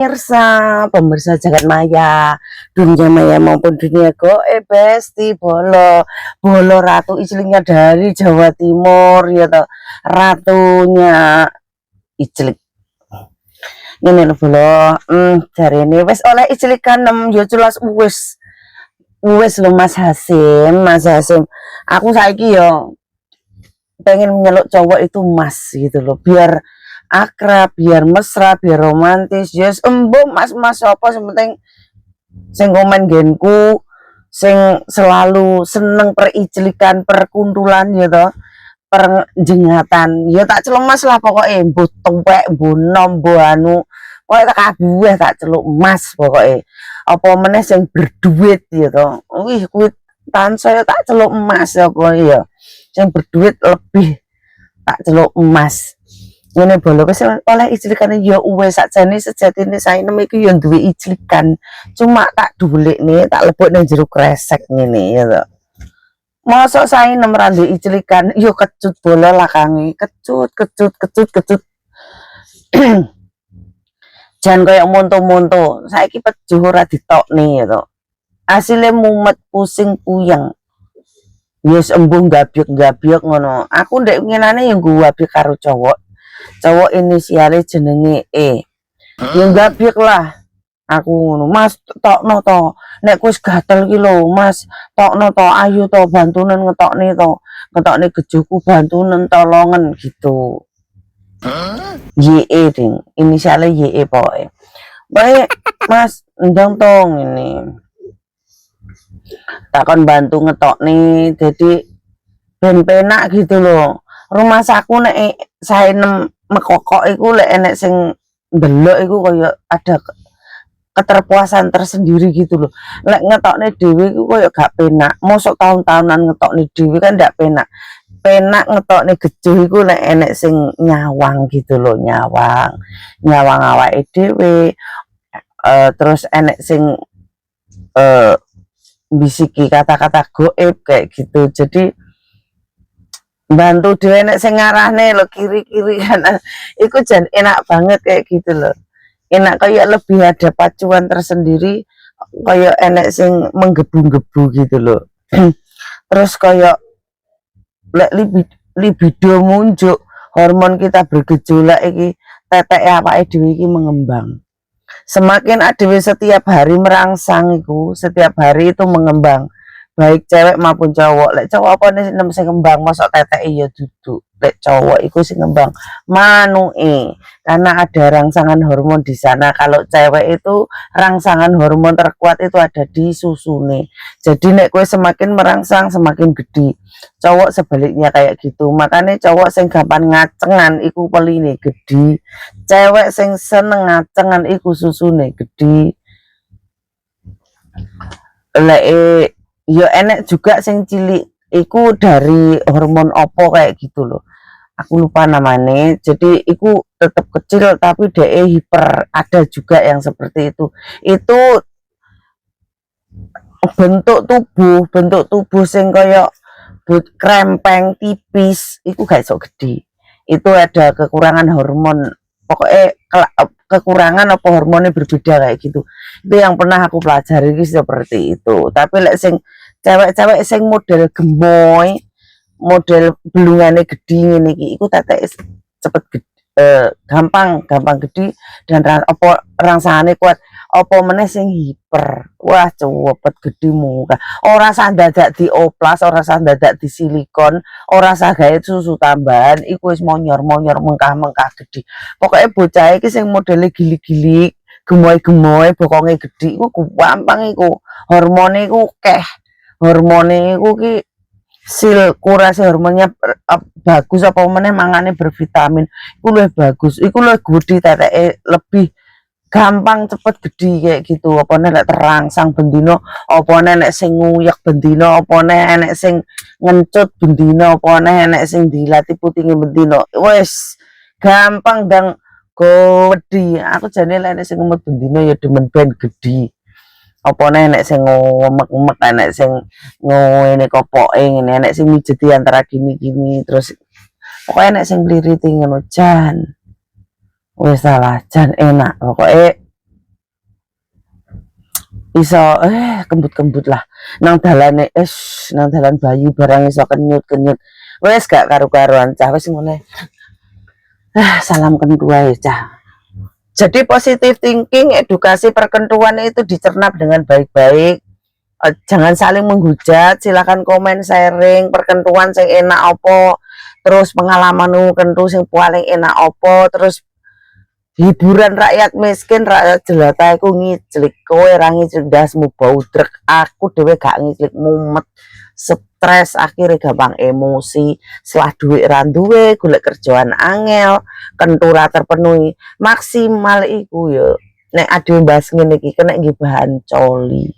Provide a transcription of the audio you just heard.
Pemirsa, pemirsa jagat maya, dunia maya maupun dunia goib, besti bolo ratu icliknya dari Jawa Timur, ya toh, ratunya iclik. Ini loh bolo, cari ini wes oleh iclikan ya jelas wes lo Mas Hasim, aku saiki yo pengen menyeluk cowok itu Mas gitu loh, biar akrab, biar mesra, biar romantis. Yes, mas apa penting sing komen genku, sing selalu seneng periclikan, perkuntulan ya toh, perjengatan. Ya tak celemas lah pokoknya, mbuh tuwek, mbuh nom, mbuh anu. Pokoknya tak kabeh tak celuk Mas pokoknya. Apa meneh sing berduit ya toh. Wih, kuwi saya tak celuk Mas apa ya. Sing berduit lebih tak celuk Mas. Ngene bolo wis oleh iclikane ya wis sakjane sejatine saenem iki ya duwe iclikan. Cuma tak dhulikne, tak lebok ning jero kresek ngene ya to. Mosok saenem ra duwe iclikan, ya kecut bolo lakange, kecut. Jan koyo monto-monto. Saiki pejuh ora ditokne ya to. Asile mumet pusing puyeng. Wis embuh gabyek ngono. Aku ndek ngenane ya nggawe karo cowok inisialnya jenenge E. Ya gabyek lah aku ngono, Mas tokno to, nek wis gatel ki lho Mas, tokno to, ayo to bantunen ngetokne gejoku, bantunen tolongen gitu. YE ding, inisialnya YE pokoknya. Baik Mas, ndang tong ini takon bantu ngetokne, jadi ben penak gitu loh. Rumah saku nek saenem mekokok iku lek enek sing ndelok iku kaya ada keterpuasan tersendiri gitu loh. Lek ngetokne dhewe iku kaya gak penak. Mosok tahun-tahunan ngetokne dhewe kan ndak penak. Penak ngetokne gejuh iku lek enek sing nyawang gitu loh, nyawang awake dhewe. Terus enek sing bisiki kata-kata goib kayak gitu. Jadi bantu dhewe nek sing ngarahne lho kiri-kiri kanan. Iku jan enak banget kayak gitu loh. Enak kayak lebih ada pacuan tersendiri, kayak enek sing menggebu-gebu gitu loh. Terus kayak lek libido munjuk, hormon kita bergejolak iki, tetek awake dhewe iki mengembang. Semakin adewe setiap hari merangsang iku, setiap hari itu mengembang. Baik cewek maupun cowok. Lek cowok apa nih sing ngembang, mosok tetek iya duduk. Lek cowok iku sing ngembang manuke, karena ada rangsangan hormon di sana. Kalau cewek itu rangsangan hormon terkuat itu ada di susune. Jadi nek kue semakin merangsang semakin gede. Cowok sebaliknya kayak gitu. Makanya cowok sing gampang ngacengan iku peline gede. Cewek sing seneng ngacengan iku susune gede. Lek ya enek juga sing cilik iku dari hormon opo kayak gitu loh, aku lupa namanya. Jadi iku tetap kecil tapi DE hiper, ada juga yang seperti itu bentuk tubuh sing koyo krempeng tipis iku gak iso gede. Itu ada kekurangan hormon, pokoknya kekurangan apa hormonnya berbeda kayak gitu. Itu yang pernah aku pelajari seperti itu. Tapi lek sing cewek-cewek sing model gemoy, model belungannya gede ngene iki iku tetek cepet gede, gampang gede dan apa rangsangane kuat. Apa meneh sing hiper, wah cepet gede muka. Ora sah dadak dioplas, ora sah dadak di silikon, ora sah gawe susu tambahan, iku wis monyor mengkah gede. Pokoknya bocah iki sing modele gili-gili, gemoy bokonge gede iku gampang iku. Hormone iku hormone iku ki kurasi hormonnya bagus, apa meneh mangane bervitamin iku luwih bagus, iku luwih gede teteke, lebih gampang cepet gede kayak gitu. Apa nek terangsang bendino, apa nek sing nguyek bendino, apa nek sing ngencut bendino, apa nek sing dilatih putinge bendino, wes gampang dang gede. Aku jane lek sing ngemut bendino ya demen ben gede. Apa nek sing ngomek-ngomek, enek sing ngene kopoke ngene, enek sing mijeti antara gini terus pokoknya enek sing mliriti ngono jan. Wis salah jan enak pokoknya. iso kembut-kembut lah nang dalane nang dalan bayi barang iso kenyut-kenyut wes gak karu-karuan cah wes ngene salam kentu wae cah. Jadi positive thinking edukasi perkentuan itu dicerna dengan baik-baik. Jangan saling menghujat, silakan komen sharing perkentuan sing enak opo, terus pengalaman kentu sing paling enak opo, terus hiburan rakyat miskin rakyat jelata aku ngiclik kowe ra ngiclik dasmu baudrek aku dhewe gak ngiclik mumet stres akhirnya gampang emosi setelah duit ra duwe golek kerjaan angel kentura terpenuhi maksimal iku yo nek ade bahas ngene iki kena nggih bahan coli